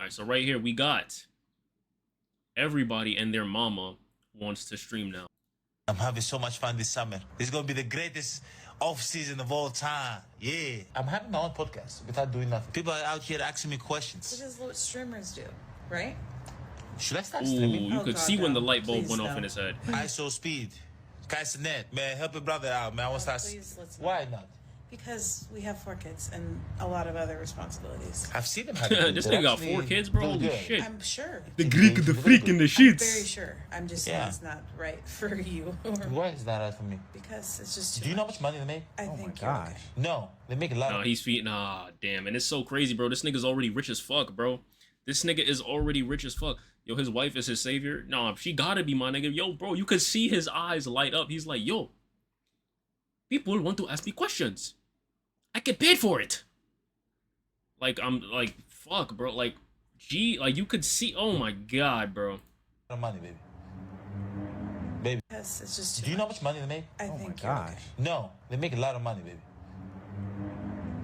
right, so right here we got everybody and their mama wants to stream now. I'm having so much fun this summer. This is gonna be the greatest off season of all time. Yeah. I'm having my own podcast without doing nothing. People are out here asking me questions. This is what streamers do, right? Should I start Ooh, streaming? you could God, see when no. the light bulb Please, went off no. in his head. ISO speed. Kaisenet. Man, help your brother out, man. I want to start. Please, let's not. Why not? Because we have 4 kids and a lot of other responsibilities. I've seen them have it. This They're nigga got actually 4 kids, bro. really Holy good. shit. I'm sure. The Greek, the freak in the I'm sheets. very sure. I'm just saying Yeah. it's not right for you. Why is that right for me? Because it's just too Do you know how much. much money they make? I Oh my think you're gosh. okay. No, they make a lot. Nah, he's feet. Nah, damn. And it's so crazy, bro. This nigga's already rich as fuck, bro. This nigga is already rich as fuck. Yo, his wife is his savior. Nah, she gotta be my nigga. Yo, bro, you could see his eyes light up. He's like, yo, people want to ask me questions. I get paid for it. Like, I'm like, fuck, bro. Like, like, you could see. Oh my god, bro. A lot of money, baby. Baby, Because it's just too do you know how much money they make? I Oh my think you're gosh. okay. No, they make a lot of money, baby.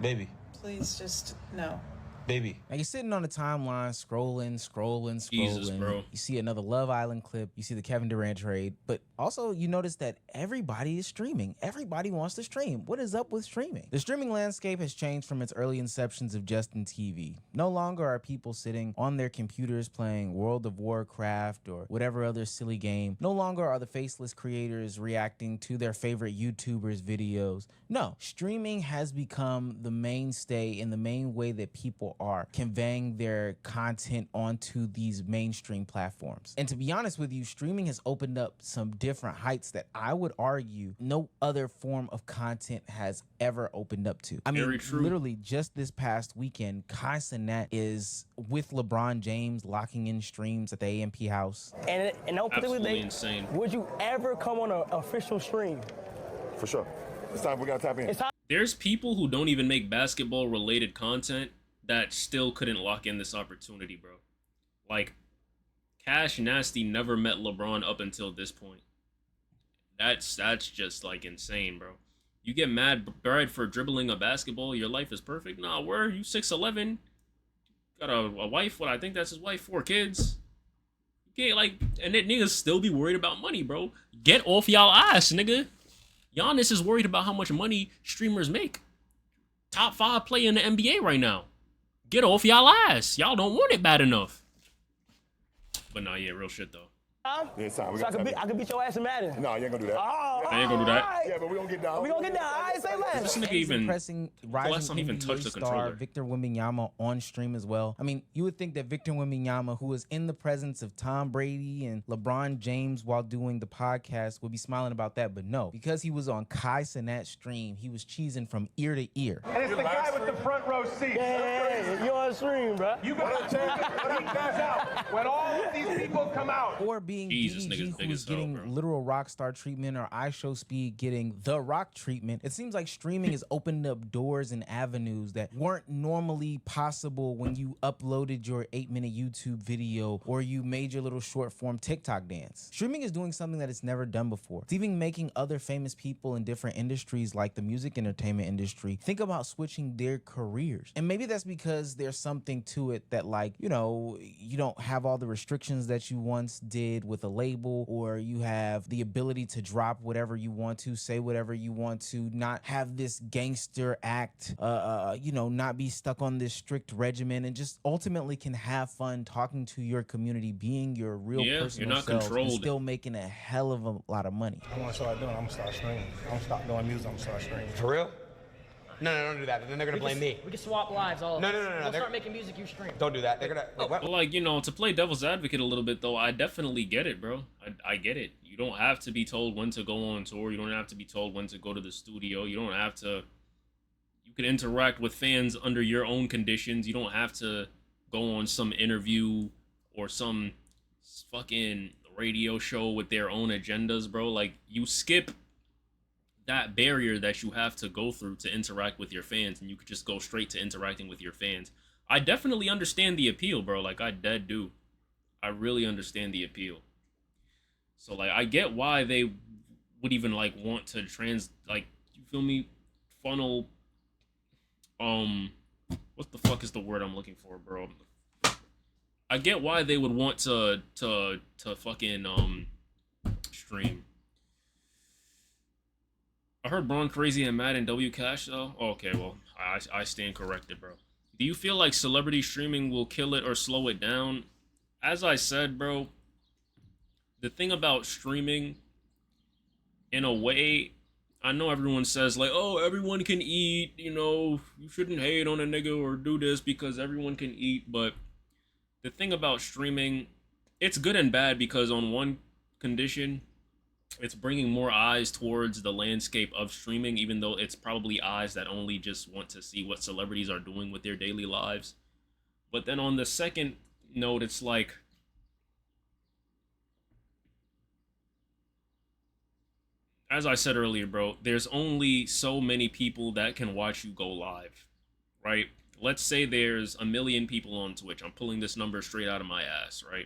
Baby, Please just no. baby. Now you're sitting on the timeline, scrolling. Jesus, bro. You see another Love Island clip. You see the Kevin Durant trade. But also, you notice that everybody is streaming. Everybody wants to stream. What is up with streaming? The streaming landscape has changed from its early inceptions of Justin TV. No longer are people sitting on their computers playing World of Warcraft or whatever other silly game. No longer are the faceless creators reacting to their favorite YouTubers' videos. No, streaming has become the mainstay in the main way that people are conveying their content onto these mainstream platforms. And to be honest with you, streaming has opened up some different heights that I would argue no other form of content has ever opened up to. I mean, Very true. literally just this past weekend, Kai Cenat is with LeBron James locking in streams at the AMP house. And don't particularly Absolutely insane. would you ever come on an official stream? For sure. It's time we gotta tap in. It's time. There's people who don't even make basketball related content that still couldn't lock in this opportunity, bro. Like, Cash Nasty never met LeBron up until this point. That's just like insane, bro. You get mad bread for dribbling a basketball, your life is perfect. Nah, where you 6'11", got a wife. What I think that's his wife, 4 kids. You can't like, and that niggas still be worried about money, bro. Get off y'all ass, nigga. Giannis is worried about how much money streamers make. Top 5 player in the NBA right now. Get off y'all ass. Y'all don't want it bad enough. But nah, yeah, real shit though. Huh? Yeah, it's time. We So gotta tap in. I could beat your ass in Madden. No, you ain't gonna do that. Oh, I ain't gonna do that. alright. Yeah, but we gonna get down. We gonna get down. All right, say This less. nigga even impressing last rising time he even NBA touched the star controller. Victor Wembanyama on stream as well. I mean, you would think that Victor Wembanyama, who was in the presence of Tom Brady and LeBron James while doing the podcast, would be smiling about that, but no, because he was on Kai Cenat's stream, he was cheesing from ear to ear. And it's the guy with the front row seat. Yeah, you on stream, bro. You gotta check when he comes out. When all of these people come out. Or being Jesus, nigga's DDG, big who was as hell, getting bro. literal rock star treatment, or iShowSpeed getting the rock treatment. It seems like streaming has opened up doors and avenues that weren't normally possible when you uploaded your 8-minute YouTube video or you made your little short form TikTok dance. Streaming is doing something that it's never done before. It's even making other famous people in different industries like the music entertainment industry think about switching their careers. And maybe that's because there's something to it that, like, you know, you don't have all the restrictions that you once did with a label, or you have the ability to drop whatever you want to, say whatever you want to, not have this gangster act, you know, not be stuck on this strict regimen, and just ultimately can have fun talking to your community, being your real Yeah, you're personal not self, and controlled. still making a hell of a lot of money. I want to start doing. I'm gonna start streaming. I'm gonna stop doing music. I'm gonna start streaming. For real? No, don't do that. Then they're gonna blame me. We can swap lives all of No, us. no, no, no, We'll they're- start making music, you stream. Don't do that. They're gonna. Wait, what? But like, you know, to play devil's advocate a little bit though, I definitely get it, bro. I get it. You don't have to be told when to go on tour. You don't have to be told when to go to the studio. You don't have to. You can interact with fans under your own conditions. You don't have to go on some interview or some fucking radio show with their own agendas, bro. Like, you skip that barrier that you have to go through to interact with your fans, and you could just go straight to interacting with your fans. I definitely understand the appeal, bro. Like, I dead do. I really understand the appeal. So, like, I get why they would even, like, want to like, you feel me, funnel, what the fuck is the word I'm looking for, bro? I get why they would want to fucking stream. I heard Braun crazy and mad in W Cash though. Oh, okay, well, I stand corrected, bro. Do you feel like celebrity streaming will kill it or slow it down? As I said, bro, the thing about streaming, in a way, I know everyone says like, oh, everyone can eat, you know, you shouldn't hate on a nigga or do this because everyone can eat, but the thing about streaming, it's good and bad because on one condition, it's bringing more eyes towards the landscape of streaming, even though it's probably eyes that only just want to see what celebrities are doing with their daily lives. But then on the second note, it's like, as I said earlier, bro, there's only so many people that can watch you go live, right? Let's say there's 1 million people on Twitch. I'm pulling this number straight out of my ass, right?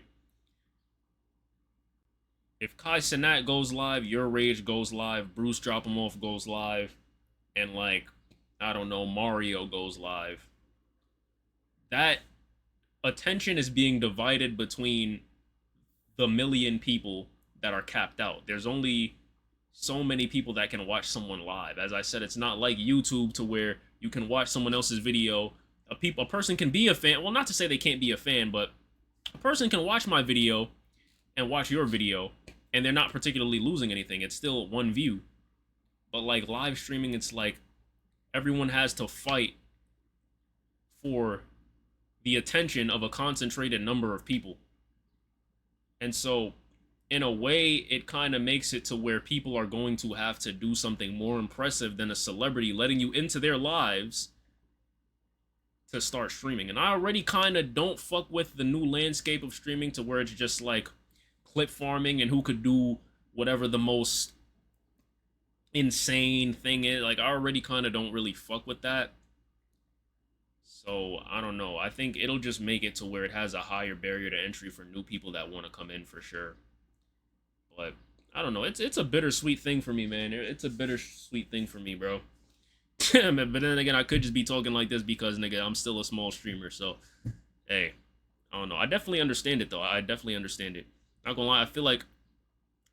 If Kai Cenat goes live, Your Rage goes live, Bruce Drop 'Em Off goes live, and like, I don't know, Mario goes live, that attention is being divided between the 1 million people that are capped out. There's only so many people that can watch someone live. As I said, it's not like YouTube to where you can watch someone else's video. A person can be a fan. Well, not to say they can't be a fan, but a person can watch my video and watch your video, and they're not particularly losing anything. It's still one view. But like live streaming, it's like everyone has to fight for the attention of a concentrated number of people. And so, in a way, it kind of makes it to where people are going to have to do something more impressive than a celebrity letting you into their lives to start streaming. And I already kind of don't fuck with the new landscape of streaming to where it's just like clip farming and who could do whatever the most insane thing is. Like, I already kind of don't really fuck with that. So, I don't know. I think it'll just make it to where it has a higher barrier to entry for new people that want to come in for sure. But, I don't know. It's a bittersweet thing for me, man. It's a bittersweet thing for me, bro. But then again, I could just be talking like this because, nigga, I'm still a small streamer. So, hey, I don't know. I definitely understand it, though. I definitely understand it. Not gonna lie, I feel like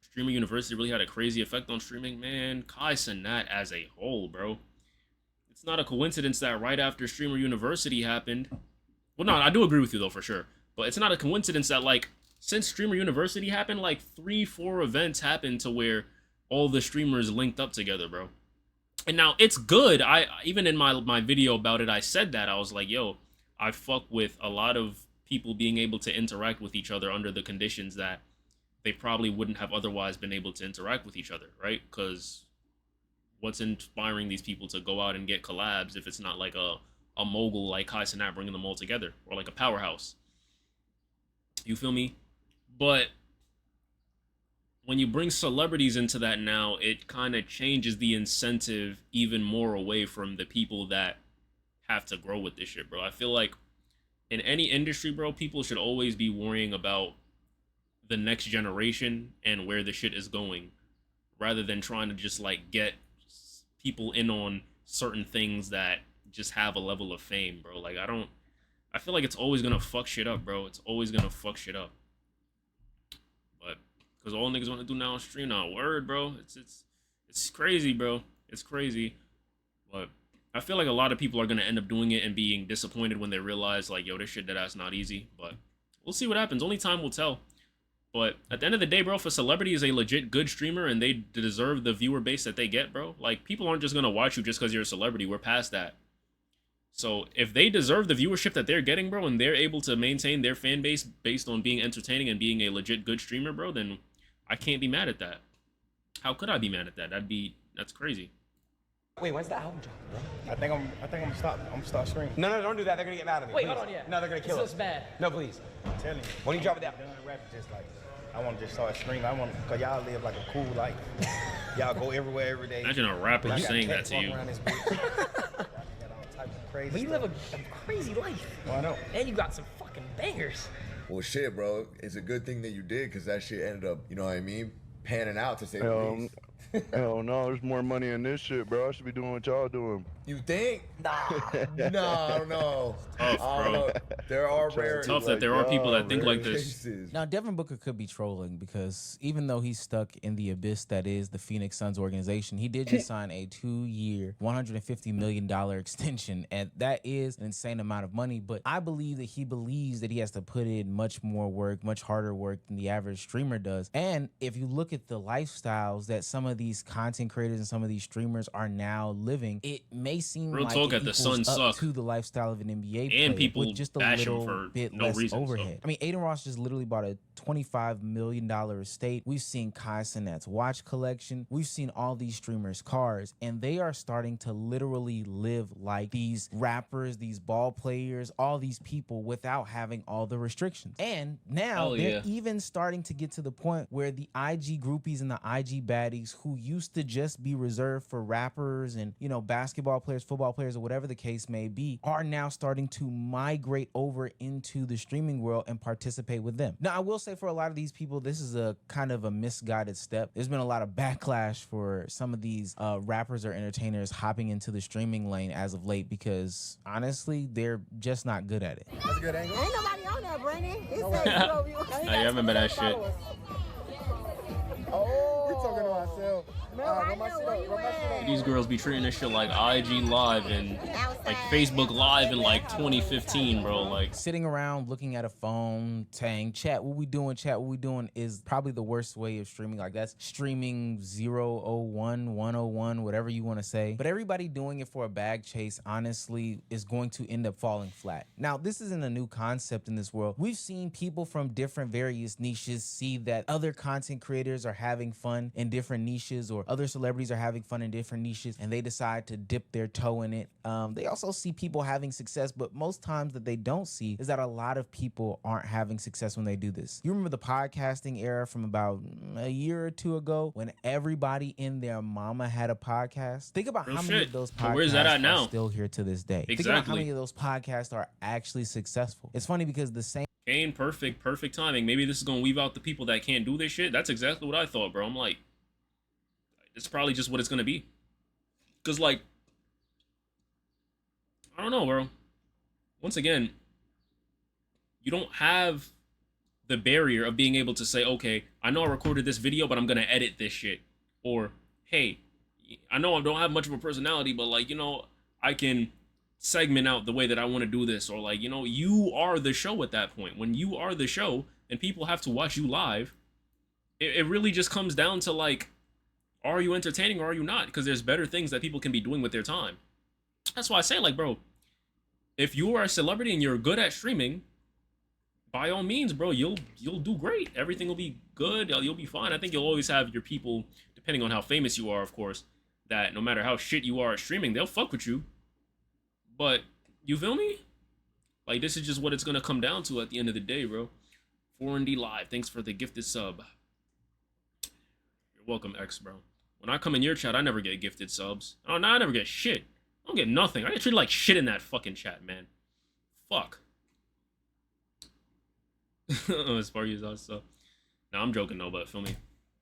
Streamer University really had a crazy effect on streaming. Man, Kai Cenat as a whole, bro. It's not a coincidence that right after Streamer University happened... Well, no, I do agree with you, though, for sure. But it's not a coincidence that, like, since Streamer University happened, like, 3-4 events happened to where all the streamers linked up together, bro. And now, it's good. Even in my video about it, I said that. I was like, yo, I fuck with a lot of people being able to interact with each other under the conditions that they probably wouldn't have otherwise been able to interact with each other, right? Because what's inspiring these people to go out and get collabs if it's not like a mogul like Kai Cenat bringing them all together, or like a powerhouse? You feel me? But when you bring celebrities into that now, it kind of changes the incentive even more away from the people that have to grow with this shit, bro. I feel like in any industry, bro, people should always be worrying about the next generation and where the shit is going, rather than trying to just like get people in on certain things that just have a level of fame, bro. Like, I feel like it's always gonna fuck shit up, bro. It's always gonna fuck shit up. But because all niggas want to do now is stream now. Word, bro. It's crazy, bro. It's crazy. But I feel like a lot of people are gonna end up doing it and being disappointed when they realize, like, yo, this shit that's not easy. But we'll see what happens. Only time will tell. But at the end of the day, bro, if a celebrity is a legit good streamer and they deserve the viewer base that they get, bro, like, people aren't just gonna watch you just because you're a celebrity. We're past that. So if they deserve the viewership that they're getting, bro, and they're able to maintain their fan base based on being entertaining and being a legit good streamer, bro, then I can't be mad at that. How could I be mad at that? That's crazy. Wait, when's the album dropping, bro? I think I'm gonna stop streaming. No, don't do that. They're gonna get mad at me. Wait, please. hold on, yeah. No, they're gonna kill us. This bad. No, please. I'm telling you. When you drop it down. Done rapping just like, I want to just start streaming. Cause y'all live like a cool life. Y'all go everywhere every day. Imagine a rapper just saying that to you. But you live a crazy life. Well, I know. And you got some fucking bangers. Well, shit, bro. It's a good thing that you did, because that shit ended up, you know what I mean, panning out, to say the least. Hell no, there's more money in this shit, bro. I should be doing what y'all doing. You think? Nah. No, I don't know. Tough, I don't bro. know. There are rare. Tough that there are people that think like this. cases. Now, Devin Booker could be trolling because even though he's stuck in the abyss that is the Phoenix Suns organization, he did just sign a 2-year, $150 million extension. And that is an insane amount of money. But I believe that he believes that he has to put in much more work, much harder work than the average streamer does. And if you look at the lifestyles that some of these content creators and some of these streamers are now living, it may seem Real like talk, it at the equals Suns up suck. to the lifestyle of an NBA player And people with just a bash him little for bit no less reason, so. overhead. I mean, Aiden Ross just literally bought a $25 million estate. We've seen Kai Cenat's watch collection. We've seen all these streamers' cars, and they are starting to literally live like these rappers, these ball players, all these people without having all the restrictions. And now Hell they're yeah. even starting to get to the point where the IG groupies and the IG baddies who used to just be reserved for rappers and, you know, basketball players, football players, or whatever the case may be, are now starting to migrate over into the streaming world and participate with them. Now, I will say for a lot of these people, this is a kind of a misguided step. There's been a lot of backlash for some of these rappers or entertainers hopping into the streaming lane as of late because honestly, they're just not good at it. That's a good angle. Ain't nobody on there, Brandon. He No said way. zero viewers. I remember that shit. Oh, we talking to ourselves. Man, I know where you at. These girls be treating this shit like IG Live and like Facebook Live in like 2015, bro. Like, Sitting around looking at a phone saying, chat, what we doing, chat, what we doing is probably the worst way of streaming. Like that's streaming 001, 101, whatever you want to say. But everybody doing it for a bag chase, honestly, is going to end up falling flat. Now, this isn't a new concept in this world. We've seen people from different various niches see that other content creators are having fun in different niches, or other celebrities are having fun in different niches, and they decide to dip their toe in it. They also see people having success, but most times that they don't see is that a lot of people aren't having success when they do this. You remember the podcasting era from about a year or two ago when everybody in their mama had a podcast? Think about Real how many shit. of those But podcasts where's that at are now? still here to this day. Think about how Exactly. many of those podcasts are actually successful. It's funny because the same Kane, perfect timing. Maybe this is gonna weave out the people that can't do this shit. That's exactly what I thought, bro. I'm like, it's probably just what it's gonna be. Cause like, I don't know, bro. Once again, you don't have the barrier of being able to say, okay, I know I recorded this video, but I'm gonna edit this shit. Or, hey, I know I don't have much of a personality, but like, you know, I can segment out the way that I want to do this. Or like, you know, you are the show at that point. When you are the show and people have to watch you live, it really just comes down to like, are you entertaining or are you not? Because there's better things that people can be doing with their time. That's why I say, like, bro, if you are a celebrity and you're good at streaming, by all means, bro, you'll do great. Everything will be good. You'll be fine. I think you'll always have your people, depending on how famous you are, of course, that no matter how shit you are at streaming, they'll fuck with you. But you feel me? Like, this is just what it's gonna come down to at the end of the day, bro. 4ND Live, thanks for the gifted sub. You're welcome, X, bro. When I come in your chat, I never get gifted subs. Oh, no, I never get shit. I don't get nothing. I get treated like shit in that fucking chat, man. Fuck. As far as us, so. No, I'm joking, though, but feel me.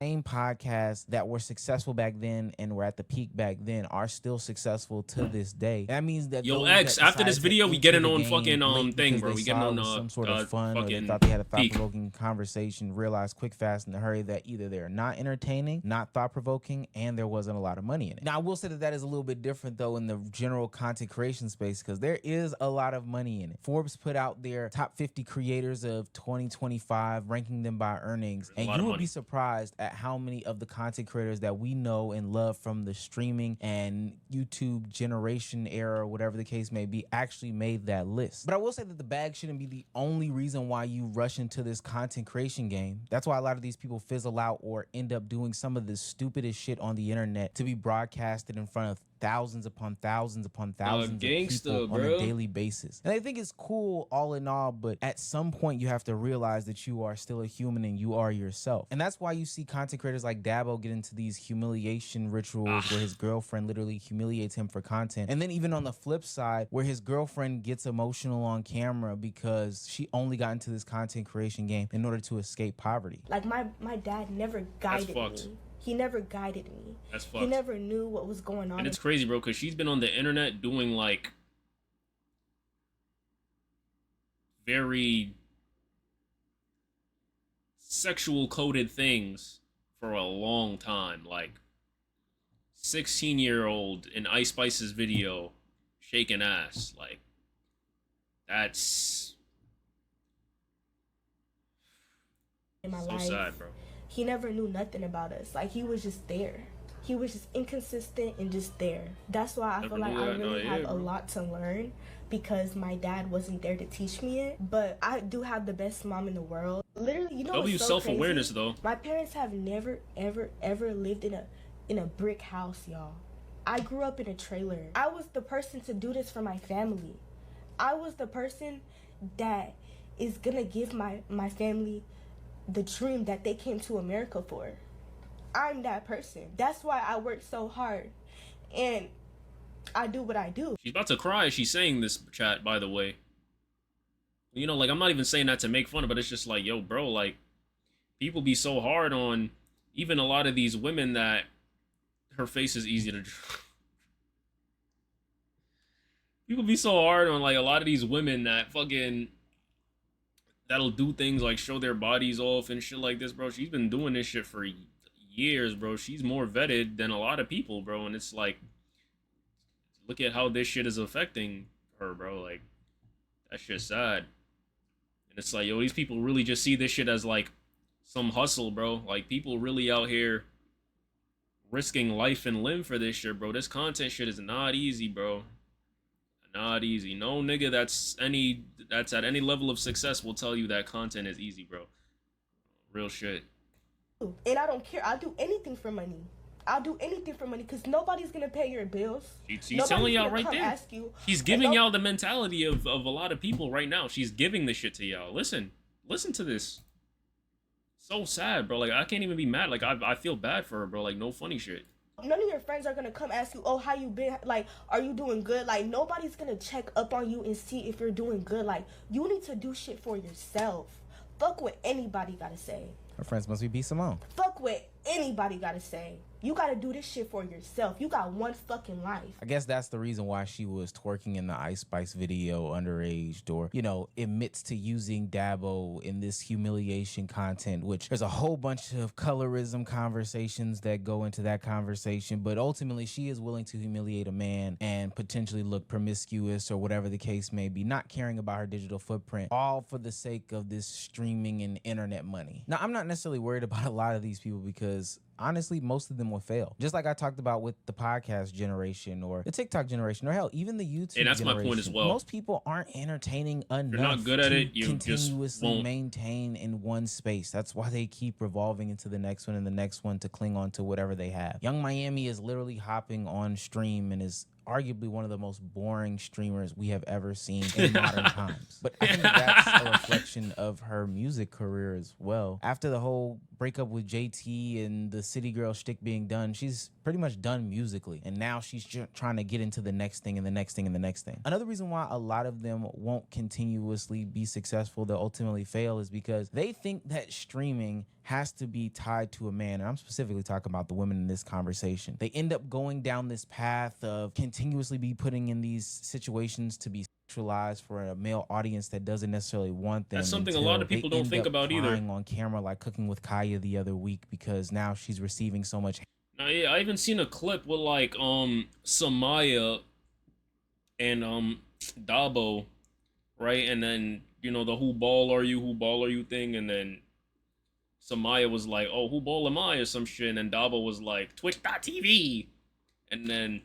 same podcasts that were successful back then and were at the peak back then are still successful to this day. That means that Yo, those X, that after this decide to video, we enter getting the on game fucking late thing, because bro. they We getting saw it on was some sort of fun, or they fucking thought they had a peak. thought-provoking conversation, realized quick, fast, in a hurry that either they're not entertaining, not thought-provoking, and there wasn't a lot of money in it. Now, I will say that that is a little bit different though in the general content creation space because there is a lot of money in it. Forbes put out their top 50 creators of 2025, ranking them by earnings, and you would be surprised at how many of the content creators that we know and love from the streaming and YouTube generation era, whatever the case may be, actually made that list. But I will say that the bag shouldn't be the only reason why you rush into this content creation game. That's why a lot of these people fizzle out or end up doing some of the stupidest shit on the internet to be broadcasted in front of thousands upon thousands upon thousands gangsta, of people on bro. a daily basis. And I think it's cool all in all, but at some point you have to realize that you are still a human and you are yourself. And that's why you see content creators like Dabo get into these humiliation rituals where his girlfriend literally humiliates him for content. And then even on the flip side, where his girlfriend gets emotional on camera because she only got into this content creation game in order to escape poverty. Like my dad never guided me. He never guided me. That's He fucked. never knew what was going on. And it's crazy, bro, because she's been on the internet doing like very sexual coded things for a long time. Like 16-year-old in Ice Spice's video shaking ass. Like that's in my so life. sad, bro. He never knew nothing about us. Like, he was just there. He was just inconsistent and just there. That's why I Never feel like knew I that. No, really yeah, have bro. a lot to learn because my dad wasn't there to teach me it. But I do have the best mom in the world. Literally, you know what's W so self-awareness, crazy? though. My parents have never, ever, ever lived in a brick house, y'all. I grew up in a trailer. I was the person to do this for my family. I was the person that is gonna give my family the dream that they came to America for. I'm that person. That's why I work so hard and I do what I do. She's about to cry as she's saying this, chat, by the way. You know, like, I'm not even saying that to make fun of, but it's just like, yo, bro, like, people be so hard on even a lot of these women that her face is easy to draw. People be so hard on, like, a lot of these women that fucking, that'll do things like show their bodies off and shit like this, bro. She's been doing this shit for years, bro. She's more vetted than a lot of people, bro. And it's like, look at how this shit is affecting her, bro. Like, that shit's sad. And it's like, yo, these people really just see this shit as like some hustle, bro. Like, people really out here risking life and limb for this shit, bro. This content shit is not easy, bro. Not easy. No nigga that's at any level of success will tell you that content is easy, bro. Real shit. And I don't care. I'll do anything for money. I'll do anything for money because nobody's gonna pay your bills. She's telling y'all right come there. Ask you, She's giving y'all the mentality of a lot of people right now. She's giving this shit to y'all. Listen to this. So sad, bro. Like, I can't even be mad. Like, I feel bad for her, bro. Like, no funny shit. None of your friends are gonna come ask you, oh, how you been? Like, are you doing good? Like, nobody's gonna check up on you and see if you're doing good. Like, you need to do shit for yourself. Fuck what anybody gotta say. Her friends must be B. Simone. Fuck what anybody gotta say. You gotta do this shit for yourself. You got one fucking life. I guess that's the reason why she was twerking in the Ice Spice video underage, or, you know, admits to using Dabo in this humiliation content, which there's a whole bunch of colorism conversations that go into that conversation, but ultimately she is willing to humiliate a man and potentially look promiscuous or whatever the case may be, not caring about her digital footprint, all for the sake of this streaming and internet money. Now, I'm not necessarily worried about a lot of these people because honestly, most of them will fail. Just like I talked about with the podcast generation or the TikTok generation or hell, even the YouTube And that's my generation. point as well. Most people aren't entertaining enough. You're not good at to it, you just continuously won't. maintain in one space. That's why they keep revolving into the next one and the next one to cling on to whatever they have. Young Miami is literally hopping on stream and is arguably one of the most boring streamers we have ever seen in modern times. But I think that's a reflection of her music career as well. After the whole breakup with JT and the City Girl shtick being done, she's pretty much done musically. And now she's trying to get into the next thing and the next thing and the next thing. Another reason why a lot of them won't continuously be successful, they'll ultimately fail, is because they think that streaming has to be tied to a man. And I'm specifically talking about the women in this conversation. They end up going down this path of continuously be putting in these situations to be sexualized for a male audience that doesn't necessarily want them. That's something a lot of people don't think about either. On camera, like Cooking with Kaya the other week, because now she's receiving so much. Now, yeah, I even seen a clip with like Samaya and Dabo, right? And then, you know, the who ball are you thing, and then Samaya was like, oh, who ball am I or some shit, and then Dabo was like, Twitch.tv. And then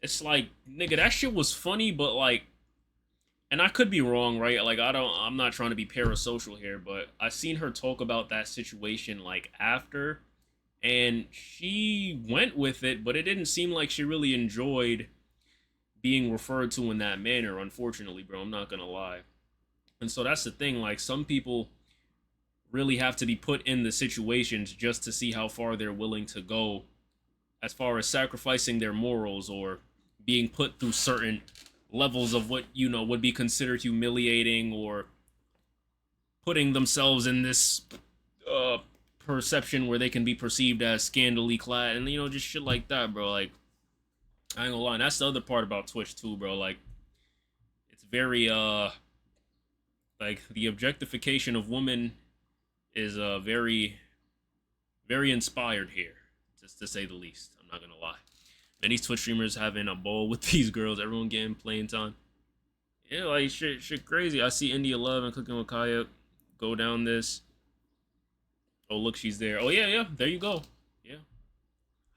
it's like, nigga, that shit was funny, but like, and I could be wrong, right? Like, I'm not trying to be parasocial here, but I seen her talk about that situation like after, and she went with it, but it didn't seem like she really enjoyed being referred to in that manner, unfortunately, bro. I'm not gonna lie. And so that's the thing, like, some people really have to be put in the situations just to see how far they're willing to go as far as sacrificing their morals or being put through certain levels of what, you know, would be considered humiliating, or putting themselves in this perception where they can be perceived as scandally clad, and you know, just shit like that, bro. Like, I ain't gonna lie, and that's the other part about Twitch too, bro. Like, it's very like the objectification of women is very, very inspired here, just to say the least. I'm not gonna lie. Many Twitch streamers having a ball with these girls, everyone getting playing time. Yeah, like shit crazy. I see India Love and Cooking with Kaya go down this. Oh, look, she's there. Oh yeah, there you go. Yeah.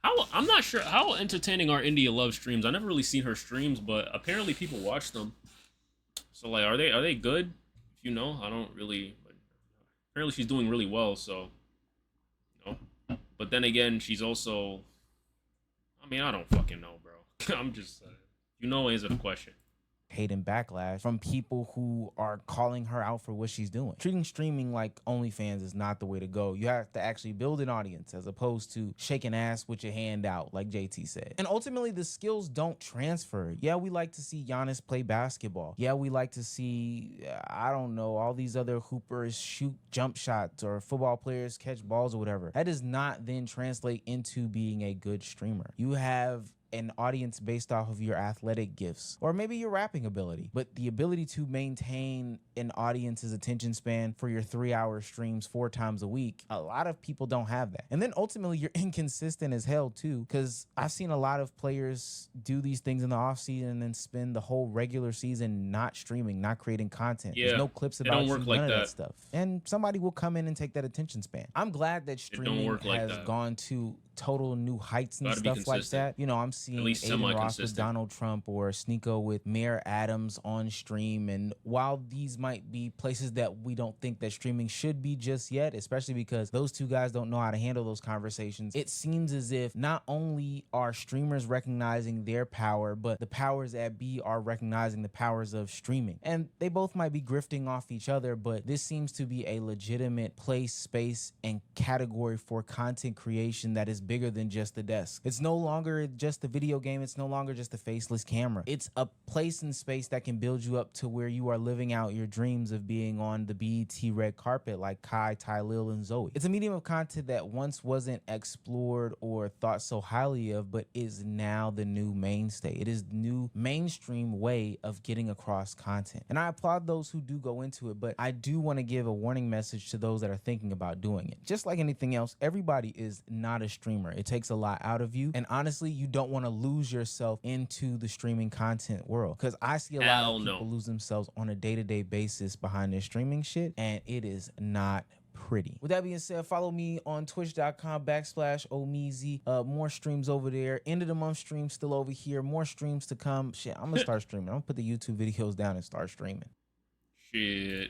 I'm not sure how entertaining are India Love streams. I never really seen her streams, but apparently people watch them. So like, are they good? If you know, I don't really. But apparently she's doing really well. So, you know. But then again, she's also. I mean, I don't fucking know, bro. I'm just. You know, answer the question. Hate and backlash from people who are calling her out for what she's doing. Treating streaming like OnlyFans is not the way to go. You have to actually build an audience as opposed to shaking ass with your hand out, like JT said. And ultimately, the skills don't transfer. Yeah, we like to see Giannis play basketball. Yeah, we like to see, I don't know, all these other hoopers shoot jump shots or football players catch balls or whatever. That does not then translate into being a good streamer. You have an audience based off of your athletic gifts or maybe your rapping ability, but the ability to maintain an audience's attention span for your 3-hour streams 4 times a week, a lot of people don't have that. And then ultimately you're inconsistent as hell too, because I've seen a lot of players do these things in the off season and then spend the whole regular season not streaming, not creating content. Yeah, there's no clips it about don't you, work none like of that. that stuff, and somebody will come in and take that attention span. I'm glad that streaming work like has that. gone to total new heights and Gotta be stuff like consistent. that. You know, I'm seeing At least Aiden Ross with semi-consistent. Donald Trump or Sneeko with Mayor Adams on stream. And while these might be places that we don't think that streaming should be just yet, especially because those two guys don't know how to handle those conversations, it seems as if not only are streamers recognizing their power, but the powers that be are recognizing the powers of streaming. And they both might be grifting off each other, but this seems to be a legitimate place, space, and category for content creation that is bigger than just the desk. It's no longer just a video game. It's no longer just a faceless camera. It's a place and space that can build you up to where you are living out your dreams of being on the BET red carpet like Kai, Tylil, and Zoe. It's a medium of content that once wasn't explored or thought so highly of, but is now the new mainstay. It is the new mainstream way of getting across content. And I applaud those who do go into it, but I do want to give a warning message to those that are thinking about doing it. Just like anything else, everybody is not a streamer. It takes a lot out of you. And honestly, you don't want to lose yourself into the streaming content world. Because I see a lot of people lose themselves on a day-to-day basis behind their streaming shit. And it is not pretty. With that being said, follow me on twitch.com/Omeezy. More streams over there. End of the month stream still over here. More streams to come. Shit, I'm gonna start streaming. I'm gonna put the YouTube videos down and start streaming. Shit.